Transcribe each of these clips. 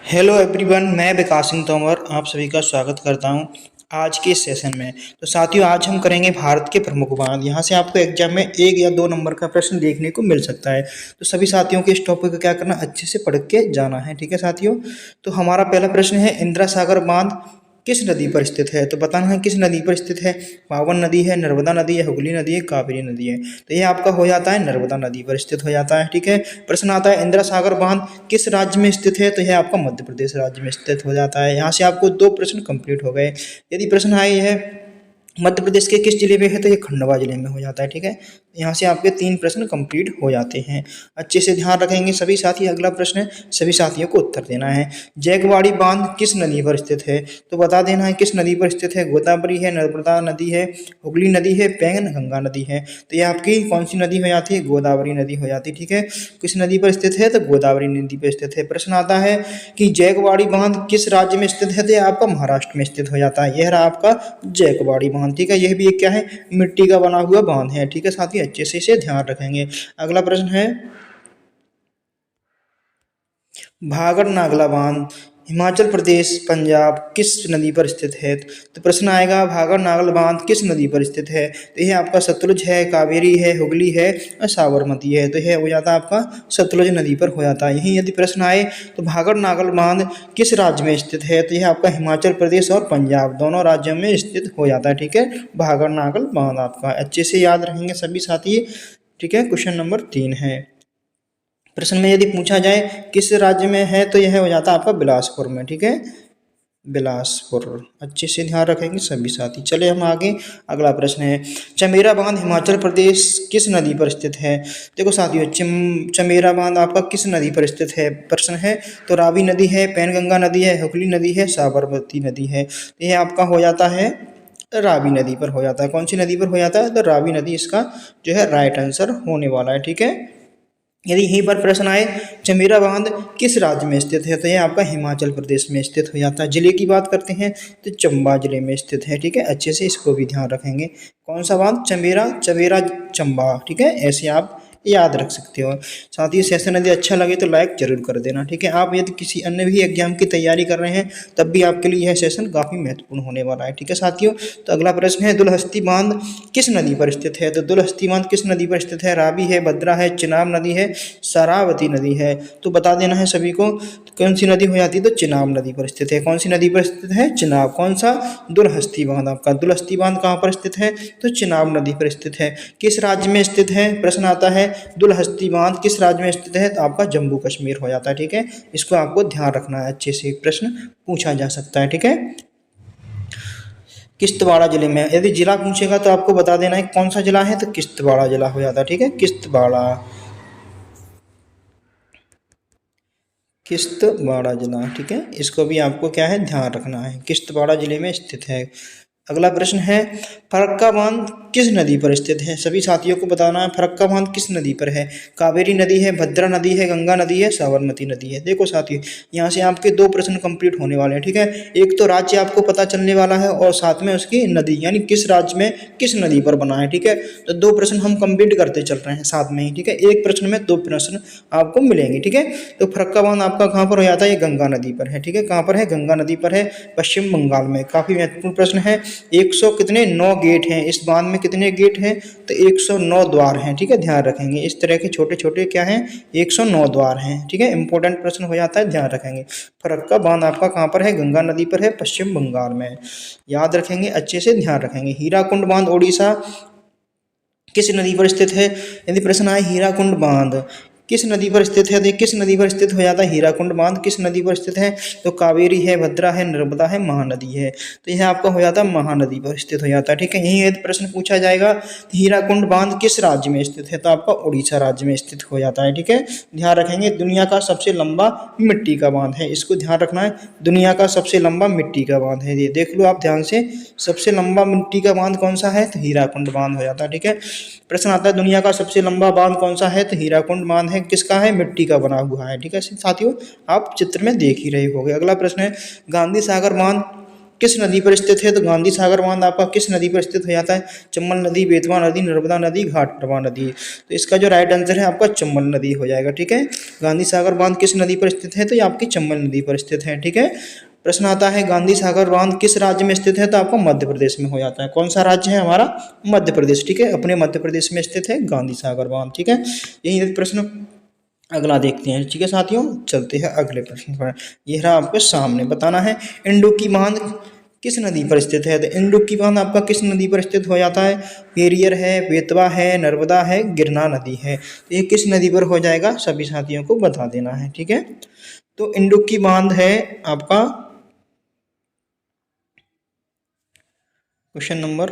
Hello everyone, मैं विकास सिंह तोमर आप सभी का स्वागत करता हूं आज के इस सेशन में। तो साथियों, आज हम करेंगे भारत के प्रमुख बांध। यहां से आपको एग्जाम में 1 या 2 नंबर का प्रश्न देखने को मिल सकता है। तो सभी साथियों के इस टॉपिक को क्या करना, अच्छे से पढ़ के जाना है। ठीक है साथियों, तो हमारा पहला प्रश्न है, इंदिरा सागर बांध किस नदी पर स्थित है। तो बताना है किस नदी पर स्थित है। पावन नदी है, नर्मदा नदी है, हुगली नदी है, कावेरी नदी है। तो ये आपका हो जाता है नर्मदा नदी पर स्थित हो जाता है। ठीक है, प्रश्न आता है इंदिरा सागर बांध किस राज्य में स्थित है। तो यह आपका मध्य प्रदेश राज्य में स्थित हो जाता है। यहाँ से आपको 2 प्रश्न कंप्लीट हो गए। यदि प्रश्न आए है मध्य प्रदेश के किस जिले में है, तो ये खंडवा जिले में हो जाता है। ठीक है, यहाँ से आपके 3 प्रश्न कंप्लीट हो जाते हैं। अच्छे से ध्यान रखेंगे सभी साथी। अगला प्रश्न है, सभी साथियों को उत्तर देना है। जैकवाड़ी बांध किस नदी पर स्थित है। तो बता देना है किस नदी पर स्थित है। गोदावरी है, नर्मदा नदी है, हुगली नदी है, पैन गंगा नदी है। तो ये आपकी कौन सी नदी हो जाती है, गोदावरी नदी हो जाती है। ठीक है, किस नदी पर स्थित है, तो गोदावरी नदी पर स्थित है। प्रश्न आता है कि जैकवाड़ी बांध किस राज्य में स्थित है। तो यह आपका महाराष्ट्र में स्थित हो जाता है। यह रहा आपका जैकवाड़ी बांध। ठीक है, यह भी एक क्या है, मिट्टी का बना हुआ बांध है। ठीक है साथी, अच्छे से इसे ध्यान रखेंगे। अगला प्रश्न है, भागर नागला बांध हिमाचल प्रदेश पंजाब किस नदी पर स्थित है। तो प्रश्न आएगा, भागर नागल बांध किस नदी पर स्थित है। तो यह आपका सतलुज है, कावेरी है, हुगली है और साबरमती है। तो यह हो जाता है आपका सतलुज नदी पर हो जाता है। यही यदि प्रश्न आए तो भागर नागल बांध किस राज्य में स्थित है। तो यह आपका हिमाचल प्रदेश और पंजाब दोनों राज्यों में स्थित हो जाता है। ठीक है, भागर नागल बांध आपका अच्छे से याद रहेंगे सभी साथी। ठीक है, क्वेश्चन नंबर 3 है। प्रश्न में यदि पूछा जाए किस राज्य में है, तो यह हो जाता है आपका बिलासपुर में। ठीक है, बिलासपुर अच्छे से ध्यान रखेंगे सभी साथी। चले हम आगे। अगला प्रश्न है, चमेरा बांध हिमाचल प्रदेश किस नदी पर स्थित है। देखो साथियों, चमेरा बांध आपका किस नदी पर स्थित है। प्रश्न है, तो रावी नदी है, पैनगंगा नदी है, हुगली नदी है, साबरमती नदी है। तो यह आपका हो जाता है रावी नदी पर हो जाता है। कौन सी नदी पर हो जाता है, तो रावी नदी इसका जो है राइट आंसर होने वाला है। ठीक है, यदि यहीं पर प्रश्न आए चमेरा बांध किस राज्य में स्थित है, तो यह आपका हिमाचल प्रदेश में स्थित हो जाता है। जिले की बात करते हैं तो चंबा जिले में स्थित है। ठीक है, अच्छे से इसको भी ध्यान रखेंगे। कौन सा बांध, चमेरा, चवेरा, चंबा। ठीक है, ऐसे आप याद रख सकते हो। साथ ही सेशन यदि अच्छा लगे तो लाइक जरूर कर देना। ठीक है, आप यदि किसी अन्य भी एग्जाम की तैयारी कर रहे हैं तब भी आपके लिए यह सेशन काफ़ी महत्वपूर्ण होने वाला है। ठीक है साथियों, तो अगला प्रश्न है, दुलहस्ती बांध किस नदी पर स्थित है। तो दुलहस्ती बांध किस नदी पर स्थित है। रावी है, भद्रा है, चिनाब नदी है, शरावती नदी है। तो बता देना है सभी को, तो कौन सी नदी हो जाती है, तो चिनाब नदी पर स्थित है। कौन सी नदी पर स्थित है, चिनाब। कौन सा, दुलहस्ती बांध आपका। दुलहस्ती बांध कहाँ पर स्थित है, तो चिनाब नदी पर स्थित है। किस राज्य में स्थित है। प्रश्न आता है दुलहस्ती बांध किस राज्य में स्थित है, तो आपका जम्मू कश्मीर हो जाता है। ठीक है, इसको आपको ध्यान रखना है, अच्छे से प्रश्न पूछा जा सकता है। ठीक है, किश्तवाड़ा जिले में यदि जिला पूछेगा तो आपको बता देना है कौन सा जिला है, तो किश्तवाड़ा जिला हो जाता है। ठीक है, किश्तवाड़ा, किश्तवाड़ा जिला। ठीक है, इसको भी आपको क्या है, ध्यान रखना है, किश्तवाड़ा जिले में स्थित है। अगला प्रश्न है, फरक्का बांध किस नदी पर स्थित है। सभी साथियों को बताना है फरक्का बांध किस नदी पर है। कावेरी नदी है, भद्रा नदी है, गंगा नदी है, साबरमती नदी है। देखो साथियों, यहाँ से आपके 2 प्रश्न कंप्लीट होने वाले हैं। ठीक है, एक तो राज्य आपको पता चलने वाला है और साथ में उसकी नदी, यानी किस राज्य में किस नदी पर बना है। ठीक है, तो 2 प्रश्न हम कंप्लीट करते चल रहे हैं साथ में ही। ठीक है, एक प्रश्न में 2 प्रश्न आपको मिलेंगे। ठीक है, तो फरक्का बांध आपका कहाँ पर हो जाता है, ये गंगा नदी पर है। ठीक है, कहाँ पर है, गंगा नदी पर है, पश्चिम बंगाल में। काफी महत्वपूर्ण प्रश्न है। 100 कितने 9 गेट हैं इस बांध में, कितने गेट हैं, तो 109 द्वार हैं। ठीक है, ध्यान रखेंगे इस तरह के छोटे छोटे क्या हैं, 109 द्वार हैं। ठीक है, इंपॉर्टेंट प्रश्न हो जाता है, ध्यान रखेंगे। फरक्का बांध आपका कहाँ पर है, गंगा नदी पर है, पश्चिम बंगाल में। याद रखेंगे, अच्छे से ध्यान रखेंगे। हीराकुंड बांध ओडिशा किस नदी पर स्थित है। यदि प्रश्न आए हीराकुंड बांध किस नदी पर स्थित है, तो किस नदी पर स्थित हो जाता है, हीराकुंड बांध किस नदी पर स्थित है, तो कावेरी है, भद्रा है, नर्मदा है, महानदी है। तो यह आपका हो जाता है महानदी पर स्थित हो जाता है। ठीक है, यही यदि प्रश्न पूछा जाएगा हीराकुंड बांध किस राज्य में स्थित है, तो आपका उड़ीसा राज्य में स्थित हो जाता है। ठीक है, ध्यान रखेंगे, दुनिया का सबसे लंबा मिट्टी का बांध है, इसको ध्यान रखना है। दुनिया का सबसे लंबा मिट्टी का बांध है, ये देख लो आप ध्यान से। सबसे लंबा मिट्टी का बांध कौन सा है, तो हीराकुंड बांध हो जाता है। ठीक है, प्रश्न आता है दुनिया का सबसे लंबा बांध कौन सा है, तो हीराकुंड बांध है। किसका है, मिट्टी का बना हुआ है। ठीक है साथियों, आप चित्र में देख ही रहे होंगे। अगला प्रश्न है, गांधी सागर बांध किस नदी पर स्थित है? तो गांधी सागर बांध आपका किस नदी पर स्थित हो जाता है? चंबल नदी, बेतवा नदी, नर्मदा नदी, घाटप्रभा नदी। तो इसका जो राइट आंसर है आपका चंबल नदी हो जाएगा। ठीक है, गांधी सागर बांध किस नदी पर स्थित है? तो ये आपकी चंबल नदी पर स्थित है। ठीक है, प्रश्न आता है गांधी सागर बांध किस राज्य में स्थित है? तो आपको मध्य प्रदेश में हो जाता है। कौन सा राज्य है हमारा? मध्य प्रदेश। ठीक है, अपने मध्य प्रदेश में स्थित है गांधी सागर बांध। ठीक है, यही एक प्रश्न। अगला देखते हैं। ठीक है साथियों, चलते हैं अगले प्रश्न पर। यह रहा आपके सामने, बताना है इंडुक्की बांध किस नदी पर स्थित है? तो इंडुक्की बांध आपका किस नदी पर स्थित हो जाता है? पेरियर है, बेतवा है, नर्मदा है, गिरना नदी है। तो ये किस नदी पर हो जाएगा? सभी साथियों को बता देना है। ठीक है, तो इंडुक्की बांध है आपका क्वेश्चन नंबर,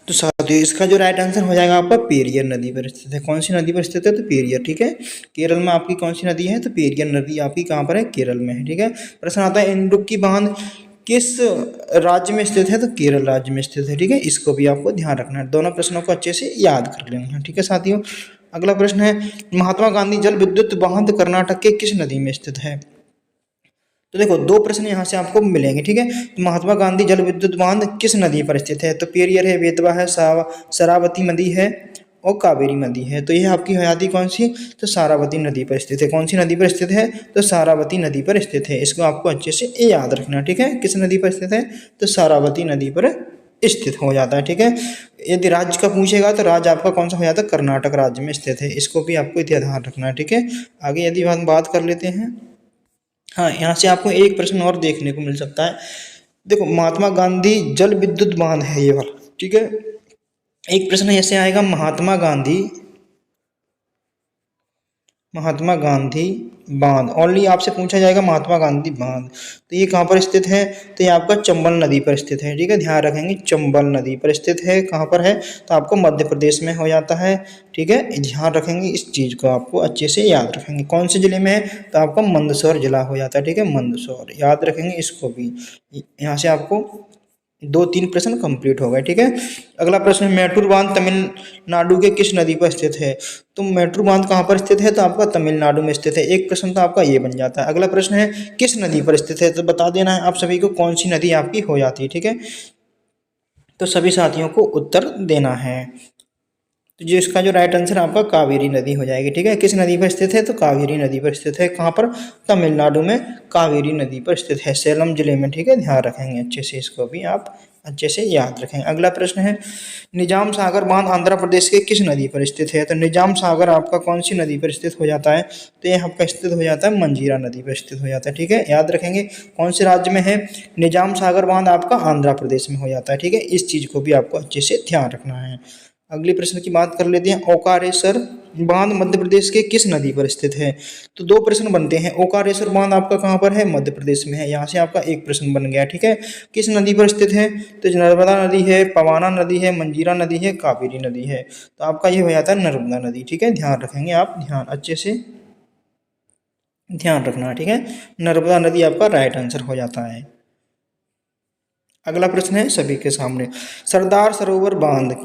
तो साथियों इसका जो राइट आंसर हो जाएगा आपका पेरियर नदी पर स्थित है। कौन सी नदी पर स्थित है? तो पेरियर। ठीक है, केरल में आपकी कौन सी नदी है? तो पेरियर नदी आपकी कहाँ पर है? केरल में है। ठीक है, प्रश्न आता है इंडुक्की बांध किस राज्य में स्थित है? तो केरल राज्य में स्थित है। ठीक है, इसको भी आपको ध्यान रखना है, दोनों प्रश्नों को अच्छे से याद कर लेना है। ठीक है साथियों, अगला प्रश्न है महात्मा गांधी जल विद्युत बांध कर्नाटक के किस नदी में स्थित है? तो देखो दो प्रश्न यहाँ से आपको मिलेंगे। ठीक है, तो महात्मा गांधी जल विद्युत बांध किस नदी पर स्थित है? तो पेरियर है, बेतवा है, शरावती नदी है और कावेरी नदी है। तो यह आपकी हो जाती कौन सी? तो शारावती नदी पर स्थित है। कौन सी नदी पर स्थित है? तो शारावती नदी पर स्थित है। इसको आपको अच्छे से याद रखना। ठीक है, किस नदी पर स्थित है? तो शारावती नदी पर स्थित हो जाता है। ठीक है, यदि राज्य का पूछेगा तो राज्य आपका कौन सा हो जाता है? कर्नाटक राज्य में स्थित है। इसको भी आपको ध्यान रखना है। ठीक है, आगे यदि हम बात कर लेते हैं, हाँ यहाँ से आपको एक प्रश्न और देखने को मिल सकता है। देखो महात्मा गांधी जल विद्युत बांध है ये वाला। ठीक है, एक प्रश्न ऐसे आएगा महात्मा गांधी बांध, ओनली आपसे पूछा जाएगा महात्मा गांधी बांध, तो ये कहाँ पर स्थित है? तो ये आपका चंबल नदी पर स्थित है। ठीक है, ध्यान रखेंगे चंबल नदी पर स्थित है। कहाँ पर है? तो आपको मध्य प्रदेश में हो जाता है। ठीक है, ध्यान रखेंगे इस चीज़ को, आपको अच्छे से याद रखेंगे। कौन से जिले में है? तो आपका मंदसौर जिला हो जाता है। ठीक है, मंदसौर याद रखेंगे इसको भी। यहाँ से आपको 2-3 प्रश्न कंप्लीट हो गए। ठीक है, अगला प्रश्न है मैटूर बांध तमिलनाडु के किस नदी पर स्थित है? तो मैटूर बांध कहाँ पर स्थित है? तो आपका तमिलनाडु में स्थित है। एक प्रश्न तो आपका ये बन जाता है। अगला प्रश्न है किस नदी पर स्थित है? तो बता देना है आप सभी को कौन सी नदी आपकी हो जाती है। ठीक है, तो सभी साथियों को उत्तर देना है। तो जो इसका जो राइट आंसर आपका कावेरी नदी हो जाएगी। ठीक है, किस नदी पर स्थित है? तो कावेरी नदी पर स्थित है। कहाँ पर? तमिलनाडु में कावेरी नदी पर स्थित है, सेलम जिले में। ठीक है, ध्यान रखेंगे अच्छे से, इसको भी आप अच्छे से याद रखेंगे। अगला प्रश्न है निजाम सागर बांध आंध्र प्रदेश के किस नदी पर स्थित है? तो निजाम सागर आपका कौन सी नदी पर स्थित हो जाता है? तो यह आपका स्थित हो जाता है मंजीरा नदी पर स्थित हो जाता है। ठीक है, याद रखेंगे कौन से राज्य में है? निजाम सागर बांध आपका आंध्र प्रदेश में हो जाता है। ठीक है, इस चीज़ को भी आपको अच्छे से ध्यान रखना है। अगले प्रश्न की बात कर लेते हैं ओकारेश्वर बांध मध्य प्रदेश के किस नदी पर स्थित है? तो दो प्रश्न बनते हैं। ओकारेश्वर बांध आपका कहाँ पर है? मध्य प्रदेश में है। यहाँ से आपका एक प्रश्न बन गया। ठीक है, किस नदी पर स्थित है? तो नर्मदा नदी है, पवाना नदी है, मंजीरा नदी है, कावेरी नदी है। तो आपका ये हो जाता है नर्मदा नदी। ठीक है, ध्यान रखेंगे आप, ध्यान अच्छे से ध्यान रखना। ठीक है, नर्मदा नदी आपका राइट आंसर हो जाता है। अगला प्रश्न है सभी के सामने, सरदार सरोवर बांध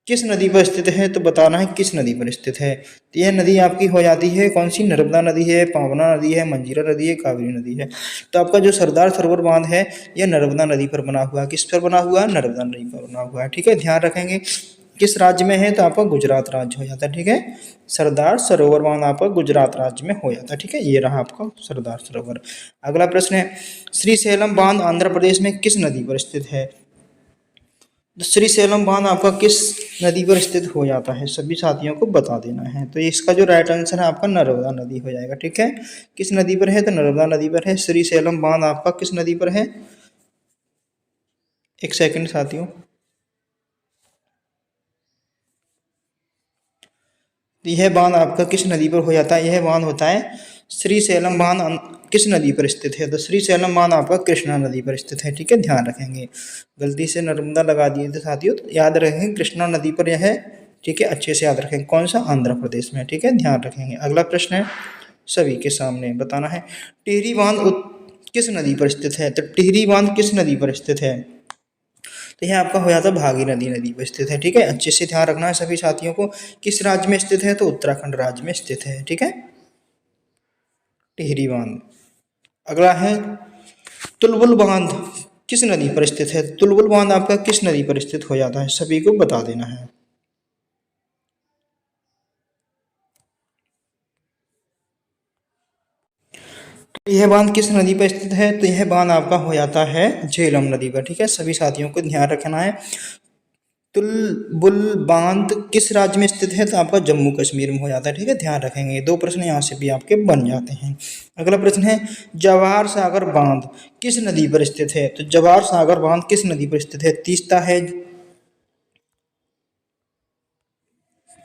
किस नदी पर स्थित है? तो बताना है किस नदी पर स्थित है। तो यह नदी आपकी हो जाती है कौन सी? नर्मदा नदी है, पावना नदी है, मंजीरा नदी है, कावेरी नदी है। तो आपका जो सरदार सरोवर बांध है यह नर्मदा नदी पर बना हुआ है। किस पर बना हुआ है? नर्मदा नदी पर बना हुआ है। ठीक है, ध्यान रखेंगे किस राज्य में है? तो आपका गुजरात राज्य हो जाता है। ठीक है, सरदार सरोवर बांध आपका गुजरात राज्य में हो जाता है। ठीक है, ये रहा आपका सरदार सरोवर। अगला प्रश्न है श्रीशैलम बांध आंध्र प्रदेश में किस नदी पर स्थित है? श्रीशैलम बांध आपका किस नदी पर स्थित हो जाता है? सभी साथियों को बता देना है। तो इसका जो राइट आंसर है आपका नर्मदा नदी हो जाएगा। ठीक है, किस नदी पर है? तो नर्मदा नदी पर है। श्रीशैलम बांध आपका किस नदी पर है? एक सेकंड साथियों, तो यह बांध आपका किस नदी पर हो जाता है? यह बांध होता है श्रीशैलम बांध किस नदी पर स्थित है? तो श्रीशैलम बांध आपका कृष्णा नदी पर स्थित है। ठीक है, ध्यान रखेंगे, गलती से नर्मदा लगा दिए थे साथियों, तो याद रखेंगे कृष्णा नदी पर यह है। ठीक है, अच्छे से याद रखेंगे कौन सा? आंध्र प्रदेश में। ठीक है, ध्यान रखेंगे। अगला प्रश्न है सभी के सामने, बताना है टिहरी बांध किस नदी पर स्थित है? तो टिहरी बांध किस नदी पर स्थित है? तो यह आपका हो जाता है भागीरथी नदी पर स्थित है। ठीक है, अच्छे से ध्यान रखना है सभी साथियों को। किस राज्य में स्थित है? तो उत्तराखंड राज्य में स्थित है। ठीक है, टिहरी बांध। अगला है तुलबुल बांध किस नदी पर स्थित है? तुलबुल बांध आपका किस नदी पर स्थित हो जाता है? सभी को बता देना है। यह बांध किस नदी पर स्थित है? तो यह बांध आपका हो जाता है झेलम नदी पर। ठीक है, सभी साथियों को ध्यान रखना है। तुलबुल बांध किस राज्य में स्थित है? तो आपका जम्मू कश्मीर में हो जाता है। ठीक है, ध्यान रखेंगे। 2 प्रश्न यहाँ से भी आपके बन जाते हैं। अगला प्रश्न है जवाहर सागर बांध किस नदी पर स्थित है? तो जवाहर सागर बांध किस नदी पर स्थित है?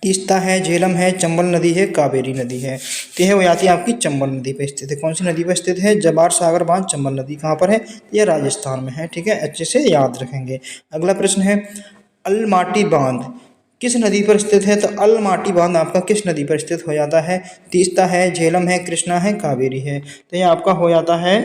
तीस्ता है, झेलम है, चंबल नदी है, कावेरी नदी है। तो यह हो जाती है आपकी चंबल नदी पर स्थित है। कौन सी नदी पर स्थित है? जवाहर सागर बांध चंबल नदी कहाँ पर है? यह राजस्थान में है। ठीक है, अच्छे से याद रखेंगे। अगला प्रश्न है अलमाटी बांध किस नदी पर स्थित है? तो अलमाटी बांध आपका किस नदी पर स्थित हो जाता है? तीस्ता है, झेलम है, कृष्णा है, कावेरी है। तो यह आपका हो जाता है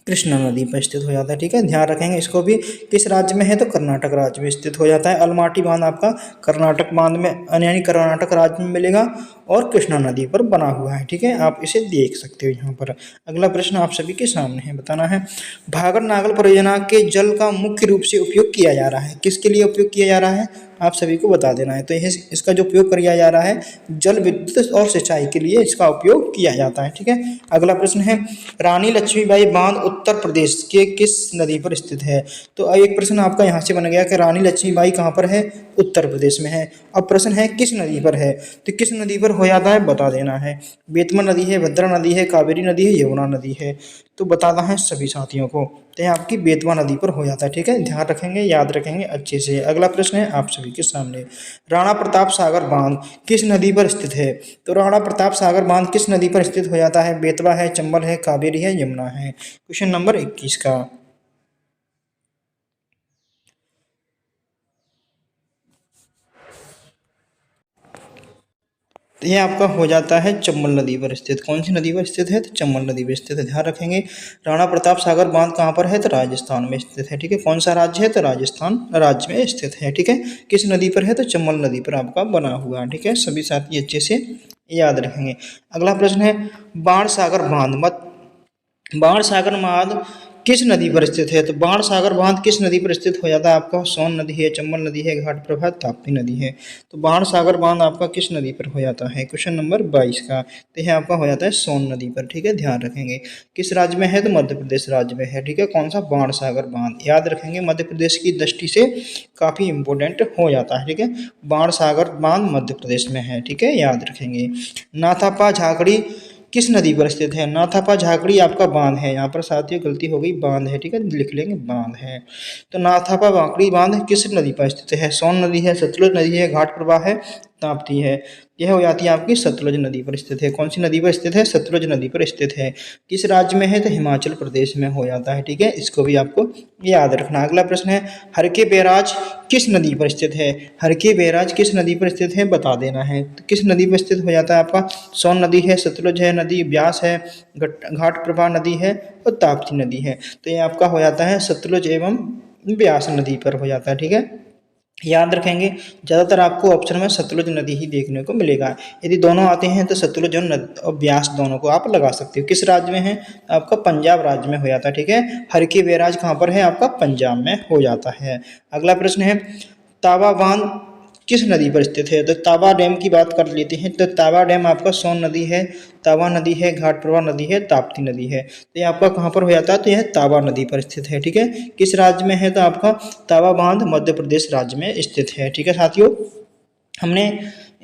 कृष्णा नदी पर स्थित हो जाता है। ठीक है, ध्यान रखेंगे इसको भी। किस राज्य में है? तो कर्नाटक राज्य में स्थित हो जाता है। अलमाटी बांध आपका कर्नाटक बांध में यानी कर्नाटक राज्य में मिलेगा और कृष्णा नदी पर बना हुआ है। ठीक है, आप इसे देख सकते हो यहाँ पर। अगला प्रश्न आप सभी के सामने है, बताना है भागर नागल परियोजना के जल का मुख्य रूप से उपयोग किया जा रहा है। किसके लिए उपयोग किया जा रहा है? आप सभी को बता देना है। तो यह इसका जो उपयोग किया जा रहा है जल विद्युत और सिंचाई के लिए इसका उपयोग किया जाता है। ठीक है, अगला प्रश्न है रानी लक्ष्मीबाई बांध उत्तर प्रदेश के किस नदी पर स्थित है? तो एक प्रश्न आपका यहाँ से बन गया कि रानी लक्ष्मीबाई कहाँ पर है? उत्तर प्रदेश में है। अब प्रश्न है किस नदी पर है? तो किस नदी पर हो जाता है बता देना है। बेतवा नदी है, भद्रा नदी है, कावेरी नदी है, यमुना नदी है। तो बताना है सभी साथियों को। तो यह आपकी बेतवा नदी पर हो जाता है। ठीक है, ध्यान रखेंगे, याद रखेंगे अच्छे से। अगला प्रश्न है आप सभी के सामने राणा प्रताप सागर बांध किस नदी पर स्थित है? तो राणा प्रताप सागर बांध किस नदी पर स्थित हो जाता है? बेतवा है, चंबल है, कावेरी है, यमुना है। क्वेश्चन नंबर 21 का। तो ये आपका हो जाता है चंबल नदी पर स्थित। कौन सी नदी पर स्थित है? तो चंबल नदी पर स्थित है। ध्यान रखेंगे। राणा प्रताप सागर बांध कहाँ पर है? तो राजस्थान में स्थित है। ठीक है, कौन सा राज्य है? तो राजस्थान राज्य में स्थित है। ठीक है, किस नदी पर है? तो चंबल नदी पर आपका बना हुआ है। ठीक है, सभी साथी अच्छे से याद रखेंगे। अगला प्रश्न है बाण सागर बांध बाण सागर बांध किस नदी पर स्थित है? तो बाण सागर बांध किस नदी पर स्थित हो जाता है? आपका सोन नदी है, चंबल नदी है, घाटप्रभा, ताप्ती नदी है। तो बाण सागर बांध आपका किस नदी पर हो जाता है? क्वेश्चन नंबर 22 का। तो यह आपका हो जाता है सोन नदी पर। ठीक है, ध्यान रखेंगे। किस राज्य में है? तो मध्य प्रदेश राज्य में है। ठीक है, कौन सा? बाण सागर बांध। याद रखेंगे, मध्य प्रदेश की दृष्टि से काफी इंपोर्टेंट हो जाता है। ठीक है, बाण सागर बांध मध्य प्रदेश में है। ठीक है, याद रखेंगे। नाथापा झाकड़ी किस नदी पर स्थित है? नाथापा झाकड़ी आपका बांध है। यहाँ पर साथियों गलती हो गई, बांध है। ठीक है, लिख लेंगे बांध है। तो नाथापा झाकड़ी बांध किस नदी पर स्थित है? सोन नदी है, सतलुज नदी है, घाट प्रवाह है, ताप्ती है। यह हो जाती है आपकी सतलुज नदी पर स्थित है। कौन सी नदी पर स्थित है? सतलुज नदी पर स्थित है। किस राज्य में है? तो हिमाचल प्रदेश में हो जाता है। ठीक है, इसको भी आपको याद रखना। अगला प्रश्न है हरके बैराज किस नदी पर स्थित है? हरके बैराज किस नदी पर स्थित है बता देना है। तो किस नदी पर स्थित हो जाता है आपका? सोन नदी है, सतलुज है नदी, ब्यास है, घाट प्रभा नदी है और ताप्ती नदी है। तो ये आपका हो जाता है सतलुज एवं ब्यास नदी पर हो जाता है। ठीक है, याद रखेंगे। ज़्यादातर आपको ऑप्शन में सतलुज नदी ही देखने को मिलेगा। यदि दोनों आते हैं तो सतलुज और ब्यास दोनों को आप लगा सकते हो। किस राज्य में है? आपका पंजाब राज्य में हो जाता है। ठीक है, हरकी बैराज कहाँ पर है? आपका पंजाब में हो जाता है। अगला प्रश्न है तावा बांध किस नदी पर स्थित है? तो तावा डैम की बात कर लेते हैं। तो तावा डैम आपका सोन नदी है, तावा नदी है, घाटप्रभा नदी है, ताप्ती नदी है। तो ये आपका कहाँ पर हो जाता है? तो यह तावा नदी पर स्थित है। ठीक है, किस राज्य में है? तो आपका तावा बांध मध्य प्रदेश राज्य में स्थित है। ठीक है साथियों, हमने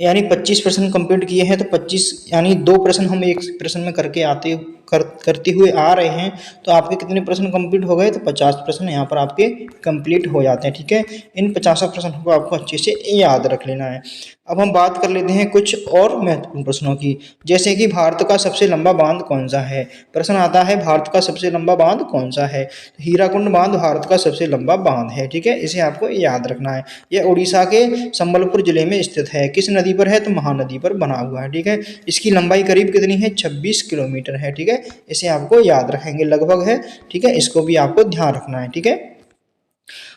यानी 25 प्रश्न कंप्लीट किए हैं। तो 25 यानी 2 प्रश्न हम एक प्रश्न में करते हुए आ रहे हैं। तो आपके कितने प्रश्न कंप्लीट हो गए? तो 50 प्रश्न यहाँ पर आपके कंप्लीट हो जाते हैं। ठीक है, इन 50 प्रश्नों को आपको अच्छे से याद रख लेना है। अब हम बात कर लेते हैं कुछ और महत्वपूर्ण प्रश्नों की, जैसे कि भारत का सबसे लंबा बांध कौन सा है? प्रश्न आता है भारत का सबसे लंबा बांध कौन सा है? हीराकुंड बांध भारत का सबसे लंबा बांध है। ठीक है, इसे आपको याद रखना है। यह उड़ीसा के संबलपुर जिले में स्थित है। किस नदी पर है? तो महानदी पर बना हुआ है। ठीक है, इसकी लंबाई करीब कितनी है? 26 किलोमीटर है। ठीक है, इसे आपको याद रखेंगे, लगभग है। ठीक है, इसको भी आपको ध्यान रखना है। ठीक है,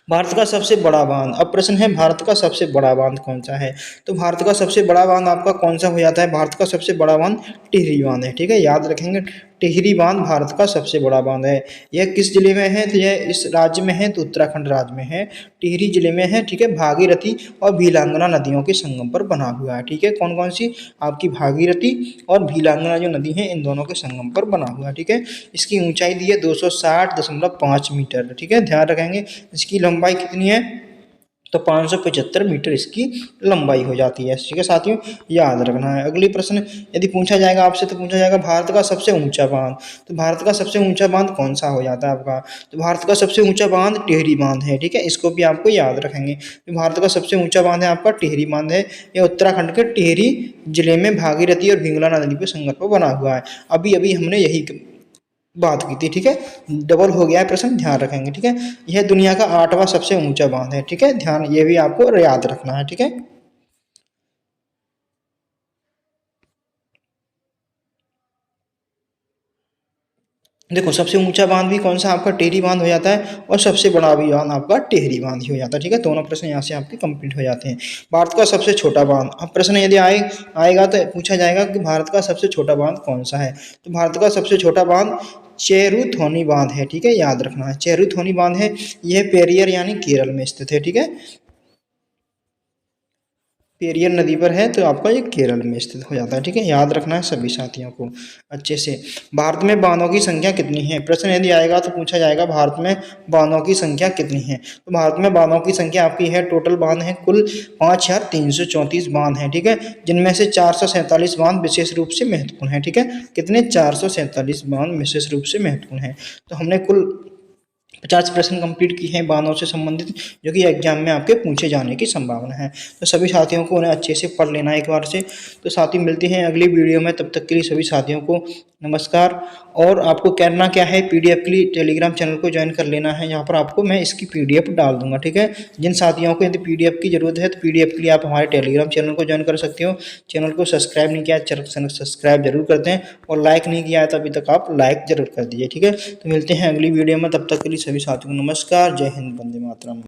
भारत का सबसे बड़ा बांध। अब प्रश्न है भारत का सबसे बड़ा बांध कौन सा है। तो भारत का सबसे बड़ा बांध आपका कौन सा हो जाता है। भारत का सबसे बड़ा बांध टिहरी बांध है। ठीक है, याद रखेंगे टिहरी बांध भारत का सबसे बड़ा बांध है। यह किस जिले में है। तो यह इस राज्य में है, तो उत्तराखंड राज्य में है, टिहरी जिले में है। ठीक है, भागीरथी और भीलांगना नदियों के संगम पर बना हुआ है। ठीक है, कौन कौन सी आपकी भागीरथी और भीलांगना जो नदी है, इन दोनों के संगम पर बना हुआ है। ठीक है, इसकी ऊंचाई दी है 260.5 मीटर। ठीक है, ध्यान रखेंगे। इसकी लंबाई कितनी है, तो 575 मीटर इसकी लंबाई हो जाती है। ठीक है साथियों, याद रखना है। अगली प्रश्न यदि पूछा जाएगा आपसे, तो पूछा जाएगा भारत का सबसे ऊंचा बांध। तो भारत का सबसे ऊंचा बांध कौन सा हो जाता है आपका। तो भारत का सबसे ऊंचा बांध टिहरी बांध है। ठीक है, इसको भी आपको याद रखेंगे। तो भारत का सबसे ऊंचा बांध है आपका टिहरी बांध है। यह उत्तराखंड के टिहरी जिले में भागीरथी और भिंगला नदी के संगम पर बना हुआ है। अभी अभी हमने यही बात की थी। ठीक है, डबल हो गया है प्रश्न, ध्यान रखेंगे। ठीक है, यह दुनिया का 8वां सबसे ऊंचा बांध है। ठीक है, ध्यान ये भी आपको याद रखना है। ठीक है, देखो सबसे ऊंचा बांध भी कौन सा आपका टिहरी बांध हो जाता है, और सबसे बड़ा भी बांध आपका टिहरी बांध ही हो जाता है। ठीक है, दोनों प्रश्न यहाँ से आपके कंप्लीट हो जाते हैं। भारत का सबसे छोटा बांध। अब प्रश्न यदि आएगा तो पूछा जाएगा कि भारत का सबसे छोटा बांध कौन सा है। तो भारत का सबसे छोटा बांध चेरुथोनी बांध है। ठीक है, याद रखना है, चेरुथोनी बांध है। यह पेरियर यानी केरल में स्थित है। ठीक है, पेरियर नदी पर है, तो आपका ये केरल में स्थित हो जाता है। ठीक है, याद रखना है सभी साथियों को अच्छे से। भारत में बांधों की संख्या कितनी है। प्रश्न यदि आएगा तो पूछा जाएगा भारत में बांधों की संख्या कितनी है। तो भारत में बांधों की संख्या आपकी है, टोटल बांध है कुल 5334 बांध है। ठीक है, जिनमें से 447 बांध विशेष रूप से महत्वपूर्ण है। ठीक है, कितने 447 बांध विशेष रूप से महत्वपूर्ण है। तो हमने कुल 50 प्रश्न कंप्लीट की हैं बांधों से संबंधित, जो कि एग्जाम में आपके पूछे जाने की संभावना है। तो सभी साथियों को उन्हें अच्छे से पढ़ लेना एक बार से। तो साथी मिलते हैं अगली वीडियो में, तब तक के लिए सभी साथियों को नमस्कार। और आपको करना क्या है, पीडीएफ के लिए टेलीग्राम चैनल को ज्वाइन कर लेना है। यहाँ पर आपको मैं इसकी पीडीएफ डाल दूंगा। ठीक है, जिन साथियों को यदि पीडीएफ की जरूरत है, तो पीडीएफ के लिए आप हमारे टेलीग्राम चैनल को ज्वाइन कर सकते हो। चैनल को सब्सक्राइब नहीं किया, चैनल सब्सक्राइब जरूर करते हैं, और लाइक नहीं किया है तो अभी तक आप लाइक जरूर कर दीजिए। ठीक है, तो मिलते हैं अगली वीडियो में, तब तक के लिए सभी साथियों को नमस्कार। जय हिंद, वंदे मातरम।